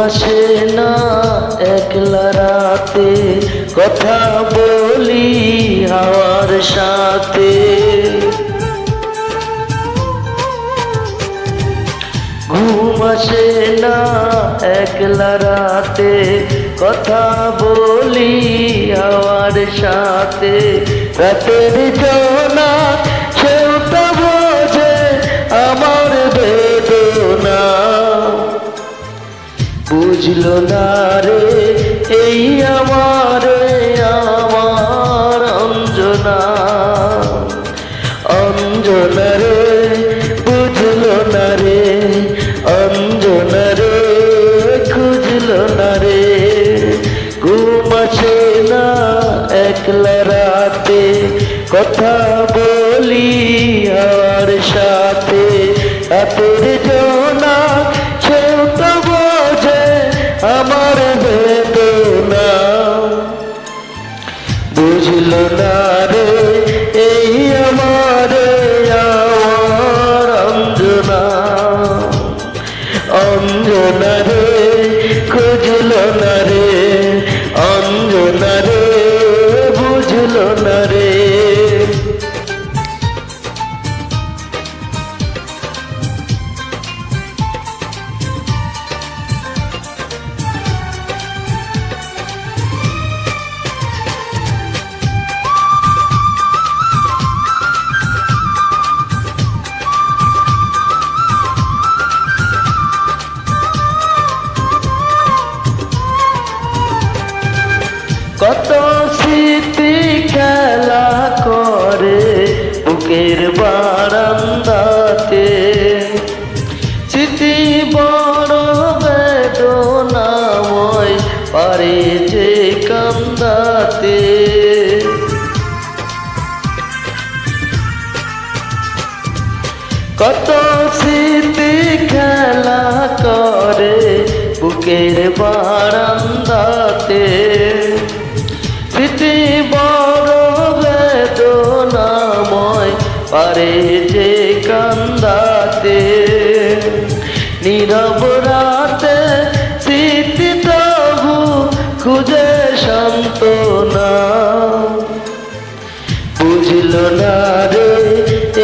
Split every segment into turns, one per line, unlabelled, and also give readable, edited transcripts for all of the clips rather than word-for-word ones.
আসে না একলা রাতে, কথা বলি হাওয়ার সাথে। ঘুম আসে না একলা রাতে, কথা বলি হাওয়ার সাথে। রাতের জোনা সেও তো বোঝে আমার বেদনা, বুঝলো না রে এই আমার অঞ্জনা। অঞ্জনা রে বুঝলো না রে, অঞ্জনা রে খুঁজলো না রে। ঘুম আসে না একলা রাতে, কথা বলি হাওয়ার সাথে। রাতের জোনা সেও তো বোঝে আমার বেদনা, বুঝলো না রে এই আমার অঞ্জনা। অঞ্জনা রে খুঁজলো না রে, অঞ্জনা রে বুঝলো না রে। কত স্মৃতি খেলা করে বুকের বারান্দাতে, স্মৃতি বড় বেদনাময় পারে যে কান্দাতে। কত স্মৃতি খেলা করে বুকের বারান্দাতে, স্মৃতি বড় বেদনাময় পারে যে কান্দাতে। নীরব রাতে স্মৃতি তবু খুঁজে সান্ত্বনা, বুঝলো না রে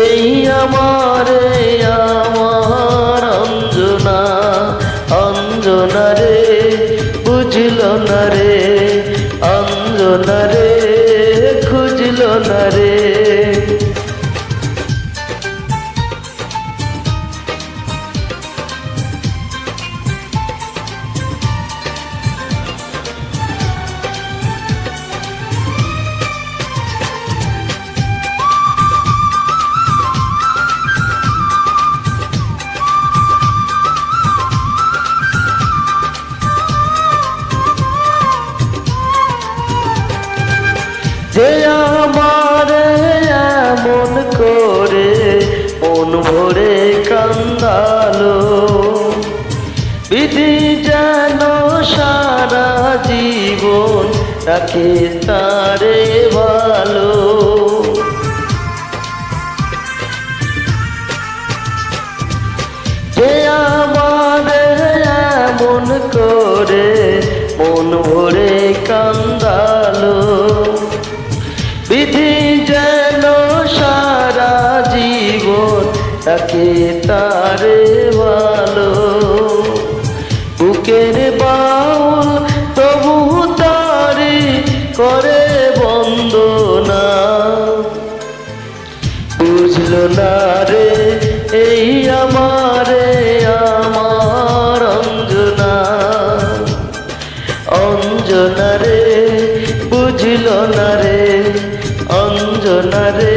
এই আমার অঞ্জনা। অঞ্জনা রে বুঝলো না রে, অঞ্জনা রে খুঁজলো না রে। যে আমার এমন করে মন ভরে কান্দালো, বিধি যেন সারা জীবন রাখে তারে ভালো। যে আমার এমন করে মন ভরে কান্দালো, বিধি যেন সারা জীবন তাকে তারে ভালো। বুকের বাউল তবু তারি করে বন্দনা, বুঝলো না রে এই আমার অঞ্জনা। অঞ্জনা রে বুঝলো না রে, অঞ্জনা রে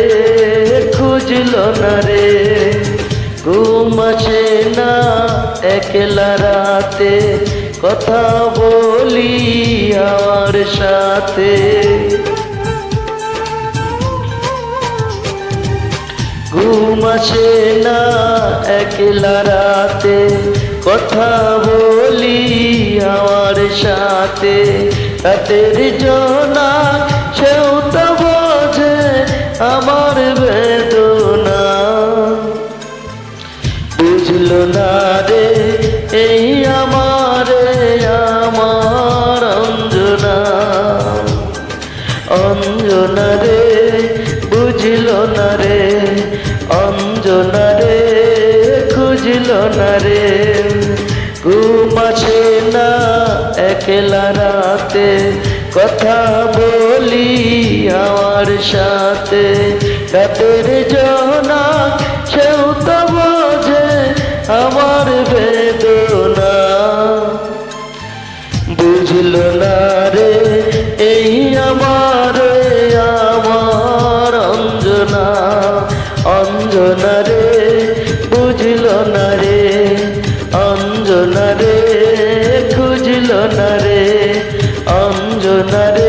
খুঁজলো না রে। ঘুম আসে না একলা রাতে, কথা বলি হাওয়ার সাথে। ঘুম আসে না একলা রাতে, কথা বলি হাওয়ার সাথে। রাতের জোনা সেও তো বোঝে আমার বেদনা, বুঝলো না রে এই আমার অঞ্জনা রে বুঝল না রে, অঞ্জনা রে খুঁজল না রে। ঘুম আসে না একলা রাতে, কথা বলি আমার সাথে। রাতের জনা সেও তো বোঝে আমার বেদনা, বুঝল না রে এই আমার আমার অঞ্জনা। অঞ্জনা রে বুঝল না রে, অঞ্জনা রে খুঁজল না রে, অঞ্জনা রে